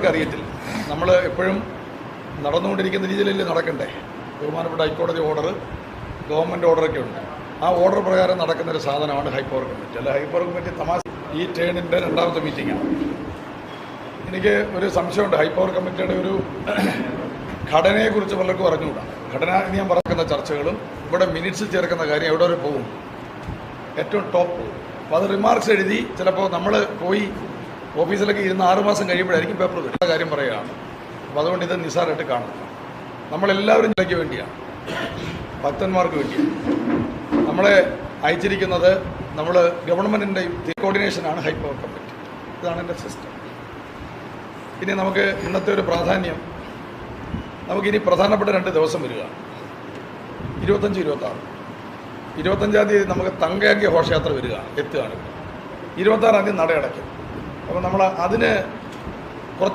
അവർക്ക് അറിയത്തില്ല. നമ്മൾ എപ്പോഴും നടന്നുകൊണ്ടിരിക്കുന്ന രീതിയിലല്ലേ നടക്കണ്ടേ. ബഹുമാനപ്പെട്ട ഹൈക്കോടതി ഓർഡർ, ഗവൺമെൻറ് ഓർഡറൊക്കെ ഉണ്ട്. ആ ഓർഡർ പ്രകാരം നടക്കുന്നൊരു സാധനമാണ് ഹൈപ്പവർ കമ്മിറ്റി. അല്ല, ഹൈപ്പവർ കമ്മിറ്റി തമാശ ഈ ടേണിൻ്റെ രണ്ടാമത്തെ മീറ്റിംഗാണ്. എനിക്ക് ഒരു സംശയമുണ്ട്, ഹൈപ്പവർ കമ്മിറ്റിയുടെ ഒരു ഘടനയെക്കുറിച്ച് പലർക്കും അറിഞ്ഞുകൂടാ. ഘടന എന്ന് ഞാൻ പറയുന്ന ചർച്ചകളും ഇവിടെ മിനിറ്റ്സ് ചേർക്കുന്ന കാര്യം എവിടെ വരെ പോകും, ഏറ്റവും ടോപ്പ്. അപ്പോൾ അത് റിമാർക്സ് എഴുതി ചിലപ്പോൾ നമ്മൾ പോയി ഓഫീസിലൊക്കെ ഇരുന്ന് 6 മാസം കഴിയുമ്പോഴായിരിക്കും പേപ്പർ കിട്ടുന്ന കാര്യം പറയുകയാണ്. അപ്പോൾ അതുകൊണ്ട് ഇത് നിസ്സാരമായിട്ട് കാണുന്നു. നമ്മളെല്ലാവരും ജില്ലയ്ക്ക് വേണ്ടിയാണ്, ഭക്തന്മാർക്ക് വേണ്ടിയാണ് നമ്മളെ അയച്ചിരിക്കുന്നത്. നമ്മൾ ഗവൺമെൻറ്റിൻ്റെ കോർഡിനേഷനാണ് ഹൈപ്പവർ കമ്മിറ്റി. ഇതാണ് എൻ്റെ സിസ്റ്റം. ഇനി നമുക്ക് ഇന്നത്തെ ഒരു പ്രാധാന്യം, നമുക്കിനി പ്രധാനപ്പെട്ട 2 ദിവസം വരിക, 25, 26. 25-ാം തീയതി നമുക്ക് തങ്കയങ്കി ഘോഷയാത്ര എത്തുകയാണ്. 26-ാം തീയതി നട അടയ്ക്കും. അപ്പോൾ നമ്മൾ അതിന് കുറച്ച്